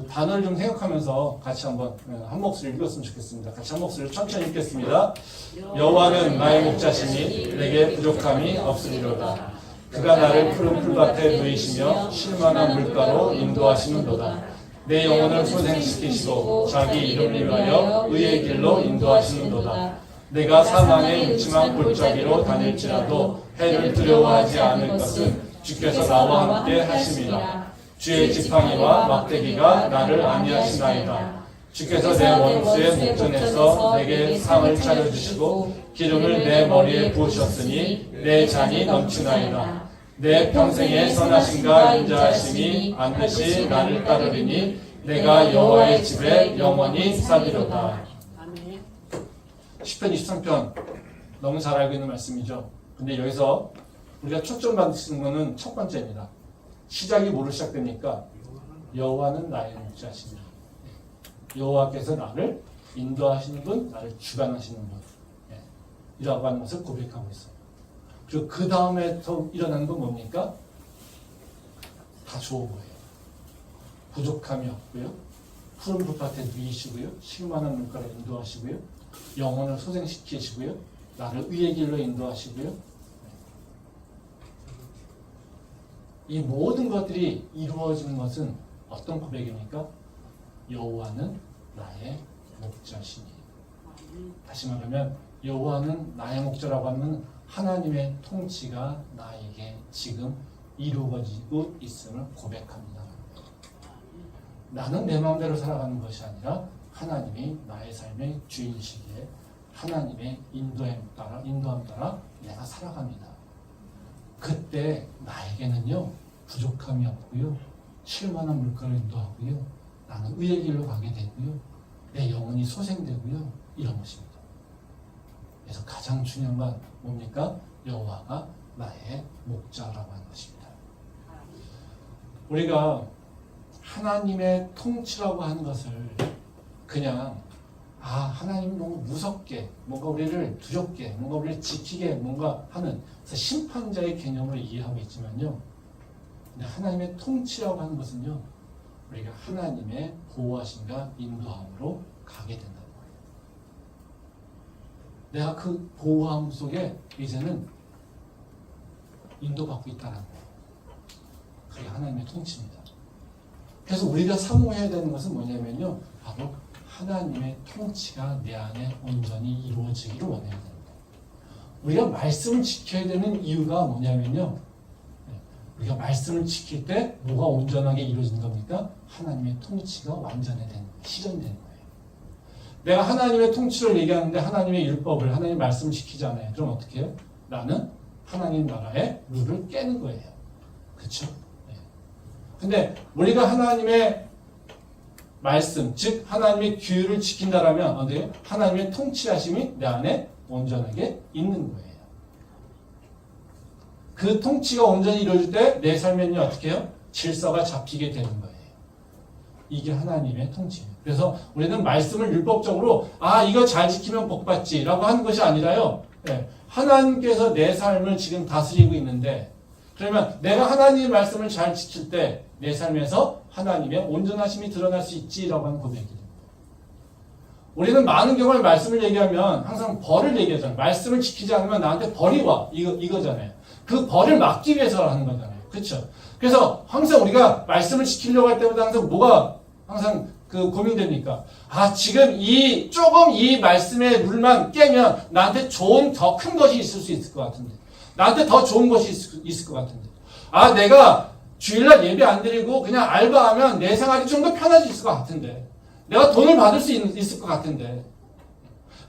Speaker 1: 단어를 좀 생각하면서 같이 한번 한 목소리 읽었으면 좋겠습니다. 같이 한 목소리를 천천히 읽겠습니다. 여호와는 나의 목자시니 내게 부족함이 없으리로다. 그가 나를 푸른 풀밭에 누이시며 쉴만한 물가로 인도하시는도다. 내 영혼을 소생시키시고 자기 이름을 위하여 의의 길로 인도하시는도다. 내가 사망의 음침한 골짜기로 다닐지라도 해를 두려워하지 않을 것은 주께서 나와 함께 하심이라. 주의 지팡이와 막대기가 나를 안위하시나이다. 주께서 내 원수의 목전에서 내게 상을 차려주시고 기름을 내 머리에 부으셨으니 내 잔이 넘치나이다. 내 평생의 선하심과 인자하심이 반드시 나를 따르리니 내가 여호와의 집에 영원히 살리로다. 시편 23편 너무 잘 알고 있는 말씀이죠. 근데 여기서 우리가 초점 받으시는 것은 첫 번째입니다. 시작이 뭐로 시작됩니까? 여호와는 나의 목자시니. 여호와께서 나를 인도하시는 분, 나를 주관하시는 분, 이라고 하는 것을 고백하고 있어요. 그리고 그 다음에 더 일어나는 건 뭡니까? 다 좋은 거예요. 부족함이 없고요. 푸른 풀밭에 누이시고요. 쉴만한 물가로 인도하시고요. 영혼을 소생시키시고요. 나를 의의 길로 인도하시고요. 이 모든 것들이 이루어지는 것은 어떤 고백입니까? 여호와는 나의 목자시니. 다시 말하면 여호와는 나의 목자라고 하면 하나님의 통치가 나에게 지금 이루어지고 있음을 고백합니다. 나는 내 마음대로 살아가는 것이 아니라 하나님이 나의 삶의 주인이시기에 하나님의 인도함 따라 내가 살아갑니다. 그때 나에게는요 부족함이 없고요 쉴만한 물가로 인도하고요 나는 의의 길로 가게 되고요 내 영혼이 소생되고요 이런 것입니다. 그래서 가장 중요한 건 뭡니까? 여호와가 나의 목자라고 하는 것입니다. 우리가 하나님의 통치라고 하는 것을 그냥 하나님이 너무 무섭게 뭔가 우리를 두렵게 뭔가 우리를 지키게 뭔가 하는 심판자의 개념으로 이해하고 있지만요. 근데 하나님의 통치라고 하는 것은요. 우리가 하나님의 보호하심과 인도함으로 가게 된다는 거예요. 내가 그 보호함 속에 이제는 인도받고 있다는 거예요. 그게 하나님의 통치입니다. 그래서 우리가 사모해야 되는 것은 뭐냐면요. 바로 하나님의 통치가 내 안에 온전히 이루어지기를 원해야 됩니다. 우리가 말씀을 지켜야 되는 이유가 뭐냐면요. 우리가 말씀을 지킬 때 뭐가 온전하게 이루어진 겁니까? 하나님의 통치가 완전히 되는 거예요. 실현되는 거예요. 내가 하나님의 통치를 얘기하는데 하나님의 율법을 하나님의 말씀을 지키지 않아요. 그럼 어떻게 해요? 나는 하나님 나라의 룰을 깨는 거예요. 그렇죠? 근데 우리가 하나님의 말씀, 즉 하나님의 규율을 지킨다라면 어때요? 하나님의 통치하심이 내 안에 온전하게 있는 거예요. 그 통치가 온전히 이루어질 때 내 삶에는요 어떻게 해요? 질서가 잡히게 되는 거예요. 이게 하나님의 통치예요. 그래서 우리는 말씀을 율법적으로 이거 잘 지키면 복받지라고 하는 것이 아니라요. 하나님께서 내 삶을 지금 다스리고 있는데 그러면 내가 하나님의 말씀을 잘 지킬 때 내 삶에서 하나님의 온전하심이 드러날 수 있지라고 하는 고백입니다. 우리는 많은 경우에 말씀을 얘기하면 항상 벌을 얘기하잖아요. 말씀을 지키지 않으면 나한테 벌이 와. 이거잖아요. 그 벌을 막기 위해서 하는 거잖아요. 그렇죠? 그래서 항상 우리가 말씀을 지키려고 할 때마다 항상 뭐가 항상 그 고민됩니까? 지금 조금 이 말씀의 룰만 깨면 나한테 좋은 더 큰 것이 있을 수 있을 것 같은데. 나한테 더 좋은 것이 있을 것 같은데. 내가 주일날 예배 안 드리고 그냥 알바하면 내 생활이 좀 더 편해질 것 같은데. 내가 돈을 받을 수 있을 것 같은데.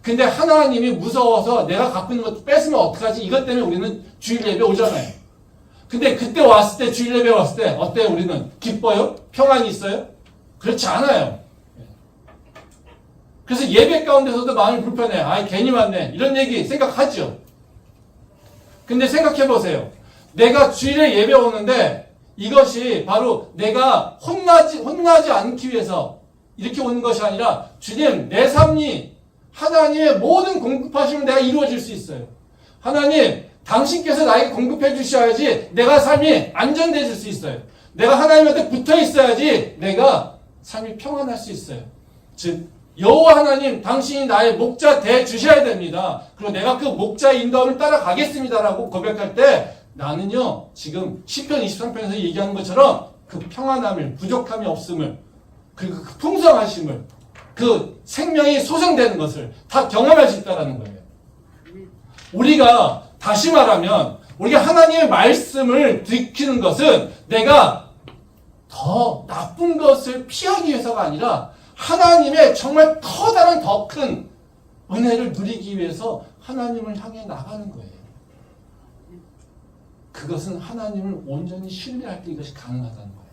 Speaker 1: 근데 하나님이 무서워서 내가 갖고 있는 것도 뺏으면 어떡하지? 이것 때문에 우리는 주일 예배 오잖아요. 근데 그때 왔을 때, 주일 예배 왔을 때 어때요? 우리는 기뻐요? 평안이 있어요? 그렇지 않아요. 그래서 예배 가운데서도 마음이 불편해. 아이, 괜히 왔네. 이런 얘기 생각하죠. 근데 생각해 보세요. 내가 주일에 예배 오는데 이것이 바로 내가 혼나지 않기 위해서 이렇게 오는 것이 아니라 주님, 내 삶이 하나님의 모든 공급하시면 내가 이루어질 수 있어요. 하나님, 당신께서 나에게 공급해 주셔야지 내가 삶이 안전되어질 수 있어요. 내가 하나님한테 붙어 있어야지 내가 삶이 평안할 수 있어요. 즉, 여호와 하나님, 당신이 나의 목자 돼 주셔야 됩니다. 그리고 내가 그 목자의 인도함을 따라가겠습니다라고 고백할 때 나는요, 지금 시편 23편에서 얘기하는 것처럼 그 평안함을, 부족함이 없음을, 그리고 그 풍성하심을, 그 생명이 소생되는 것을 다 경험할 수 있다는 거예요. 우리가 다시 말하면 우리가 하나님의 말씀을 지키는 것은 내가 더 나쁜 것을 피하기 위해서가 아니라 하나님의 정말 커다란 더 큰 은혜를 누리기 위해서 하나님을 향해 나가는 거예요. 그것은 하나님을 온전히 신뢰할 때 이것이 가능하다는 거예요.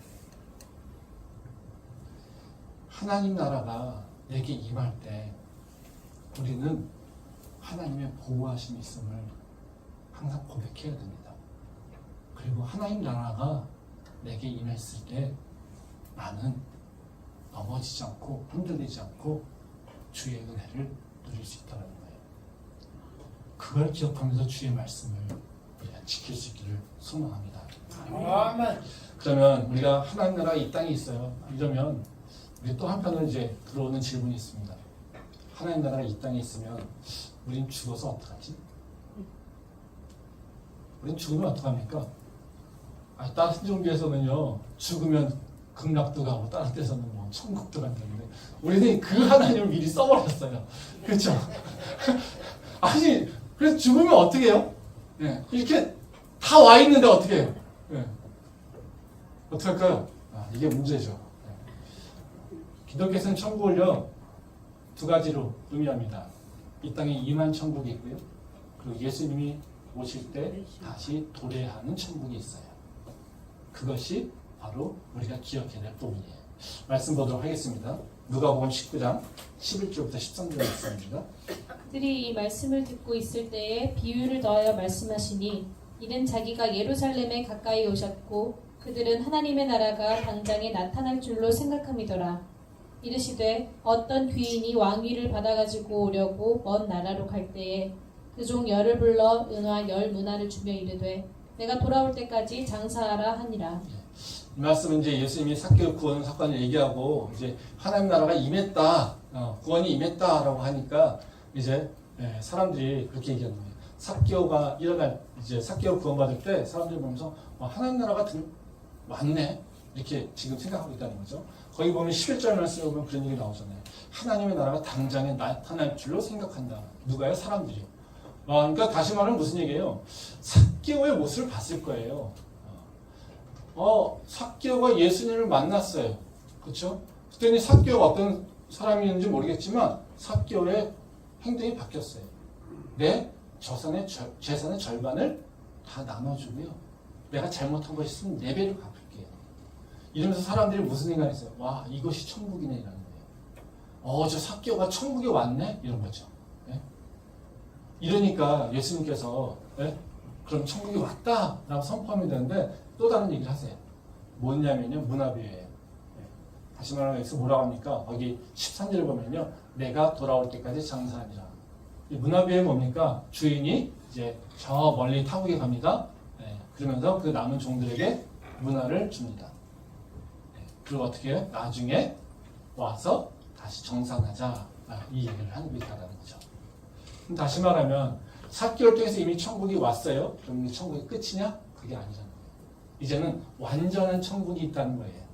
Speaker 1: 하나님 나라가 내게 임할 때 우리는 하나님의 보호하심이 있음을 항상 고백해야 됩니다. 그리고 하나님 나라가 내게 임했을 때 나는 넘어지지 않고 흔들리지 않고 주의 은혜를 누릴 수 있다는 거예요. 그걸 기억하면서 주의 말씀을 지킬 수 있기를 소망합니다.
Speaker 3: 아멘.
Speaker 1: 그러면 우리가 하나님 나라가 이 땅에 있어요. 이러면 우리 또 한편으로 이제 들어오는 질문이 있습니다. 하나님 나라가 이 땅에 있으면 우린 죽어서 어떡하지? 우린 죽으면 어떡합니까? 다른 종교에서는요, 죽으면 극락도 가고 다른 데서는 뭐 천국도 간다는데 우리는 그 하나님을 미리 써버렸어요. 그렇죠? 아니, 그래서 죽으면 어떻게 해요? 네, 이렇게 다 와 있는데 어떻게 해요? 네. 어떻게 할까요? 이게 문제죠. 네. 기독교에서는 천국을요, 두 가지로 의미합니다. 이 땅에 임한 천국이 있고요. 그리고 예수님이 오실 때 다시 도래하는 천국이 있어요. 그것이 바로 우리가 기억해야 될 부분이에요. 말씀 보도록 하겠습니다. 누가복음 19장 11절부터 13절 말씀입니다.
Speaker 2: 그들이 이 말씀을 듣고 있을 때에 비유를 더하여 말씀하시니 이는 자기가 예루살렘에 가까이 오셨고 그들은 하나님의 나라가 당장에 나타날 줄로 생각함이더라. 이르시되 어떤 귀인이 왕위를 받아가지고 오려고 먼 나라로 갈 때에 그 종 열을 불러 은화 10문화를 주며 이르되 내가 돌아올 때까지 장사하라 하니라.
Speaker 1: 이 말씀은 이제 예수님이 삭개오 구원 사건을 얘기하고 이제 하나님 나라가 임했다, 구원이 임했다라고 하니까 이제 사람들이 그렇게 얘기하는 거예요. 삭개오가 일어날 이제 삭개오 구원받을 때 사람들이 보면서 하나님 나라가 맞네 이렇게 지금 생각하고 있다는 거죠. 거기 보면 11절 말씀에 보면 그런 얘기 나오잖아요. 하나님의 나라가 당장에 나타날 줄로 생각한다. 누가요? 사람들이요. 그러니까 다시 말하면 무슨 얘기예요? 삭개오의 모습을 봤을 거예요. 삭개오가 예수님을 만났어요. 그렇죠? 그랬더니 삭개오가 어떤 사람이었는지 모르겠지만 삭개오의 행동이 바뀌었어요. 내 재산의 절반을 다 나눠주고요. 내가 잘못한 것이 있으면 4배로 갚을게요. 이러면서 사람들이 무슨 생각을 했어요? 와, 이것이 천국이네 이라는 거예요. 저 삭개오가 천국에 왔네? 이런 거죠. 네? 이러니까 예수님께서 그럼 천국이 왔다라고 선포하면 되는데 또 다른 얘기를 하세요. 뭐냐면요, 문화비유예요. 다시 말하면 여기서 뭐라고 합니까? 거기 13절에 보면요, 내가 돌아올 때까지 장사하니라. 이 문화비유는 뭡니까? 주인이 이제 저 멀리 타국에 갑니다. 그러면서 그 남은 종들에게 문화를 줍니다. 그리고 어떻게 해요? 나중에 와서 다시 정산하자. 이 얘기를 하고 있다는 거죠. 그럼 다시 말하면 4개월 통해서 이미 천국이 왔어요. 그럼 천국이 끝이냐? 그게 아니잖아요. 이제는 완전한 천국이 있다는 거예요.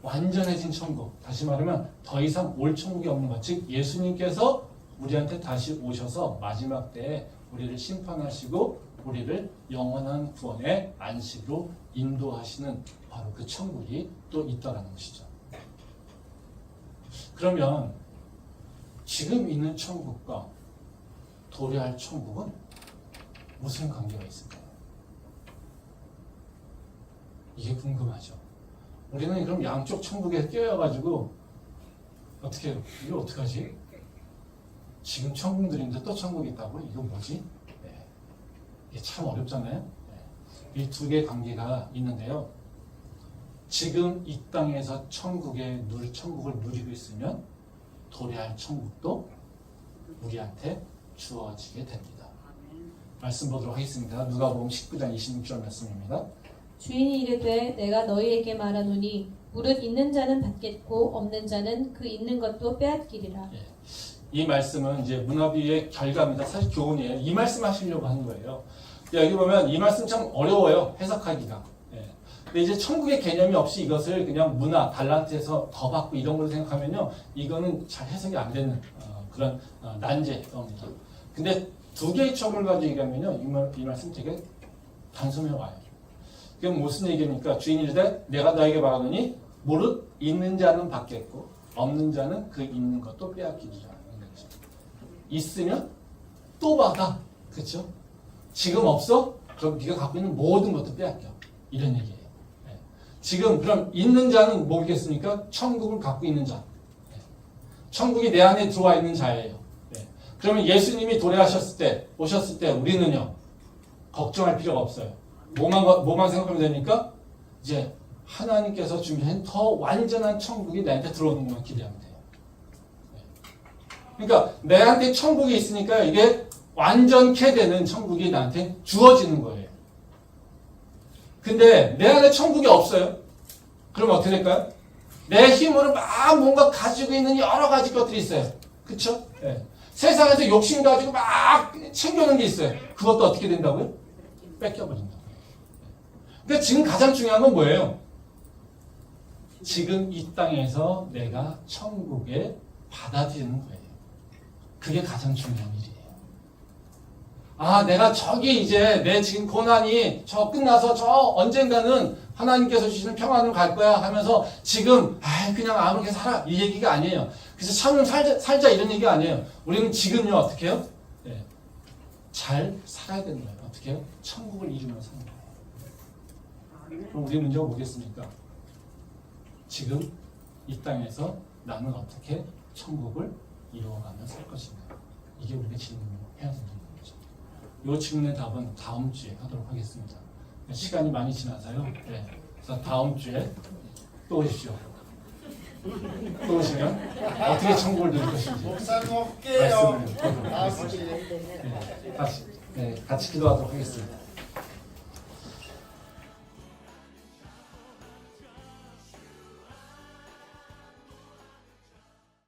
Speaker 1: 완전해진 천국. 다시 말하면 더 이상 올 천국이 없는 것. 즉 예수님께서 우리한테 다시 오셔서 마지막 때에 우리를 심판하시고 우리를 영원한 구원의 안식으로 인도하시는 바로 그 천국이 또 있다는 것이죠. 그러면 지금 있는 천국과 도래할 천국은 무슨 관계가 있을까요? 이게 궁금하죠. 우리는 그럼 양쪽 천국에 끼어가지고 어떻게 해요? 이거 어떡하지? 지금 천국들인데 또 천국이 있다고? 이거 뭐지? 네. 이게 참 어렵잖아요. 네. 이 두 개의 관계가 있는데요. 지금 이 땅에서 천국을 누리고 있으면 도래할 천국도 우리한테 주어지게 됩니다. 말씀 보도록 하겠습니다. 누가복음 19장 26절 말씀입니다.
Speaker 2: 주인이 이르되 내가 너희에게 말하노니 무릇 있는 자는 받겠고 없는 자는 그 있는 것도 빼앗기리라.
Speaker 1: 예. 이 말씀은 이제 문화비의 결과입니다. 사실 교훈이에요. 이 말씀 하시려고 하는 거예요. 여기 보면 이 말씀 참 어려워요. 해석하기가. 예. 근데 이제 천국의 개념이 없이 이것을 그냥 문화, 달란트에서 더 받고 이런 걸로 생각하면요. 이거는 잘 해석이 안 되는 그런 난제입니다. 근데 두 개의 점을 가지고 얘기하면요. 이 말씀 되게 단숨에 와요. 그게 무슨 얘기입니까? 주인이 이르되 내가 너에게 말하노니 무릇 있는 자는 받겠고 없는 자는 그 있는 것도 빼앗기리라. 있으면 또 받아. 그렇죠? 지금 없어? 그럼 네가 갖고 있는 모든 것도 빼앗겨. 이런 얘기예요. 네. 지금 그럼 있는 자는 뭐겠습니까? 천국을 갖고 있는 자. 네. 천국이 내 안에 들어와 있는 자예요. 네. 그러면 예수님이 오셨을 때 우리는요. 걱정할 필요가 없어요. 뭐만 생각하면 되니까 이제 하나님께서 준비한 더 완전한 천국이 나한테 들어오는 것만 기대하면 돼요. 그러니까 내한테 천국이 있으니까 이게 완전케 되는 천국이 나한테 주어지는 거예요. 근데 내 안에 천국이 없어요. 그럼 어떻게 될까요? 내 힘으로 막 뭔가 가지고 있는 여러 가지 것들이 있어요. 그쵸? 네. 세상에서 욕심 가지고 막 챙겨오는 게 있어요. 그것도 어떻게 된다고요? 뺏겨버린다고요. 그러니까 지금 가장 중요한 건 뭐예요? 지금 이 땅에서 내가 천국에 받아들이는 거예요. 그게 가장 중요한 일이에요. 아, 내가 저기 이제 내 지금 고난이 저 끝나서 저 언젠가는 하나님께서 주시는 평안으로 갈 거야 하면서 지금 그냥 아무렇게 살아 이 얘기가 아니에요. 그래서 참으면 살자 이런 얘기가 아니에요. 우리는 지금요 어떻게 해요? 네. 잘 살아야 되는 거예요. 어떻게 해요? 천국을 이루며 사는 거예요. 그럼 우리 문제가 뭐겠습니까? 지금 이 땅에서 나는 어떻게 천국을 이루어가며 살 것인가? 이게 우리가 질문해야 되는 거죠. 이 질문의 답은 다음 주에 하도록 하겠습니다. 시간이 많이 지나서요. 네. 그래서 다음 주에 또 오십시오. 또 오시면 어떻게 천국을 누릴 것인지
Speaker 3: 목사님 올게요.
Speaker 1: 말씀을 드리도록 하겠습니다. 네, 같이 기도하도록 하겠습니다.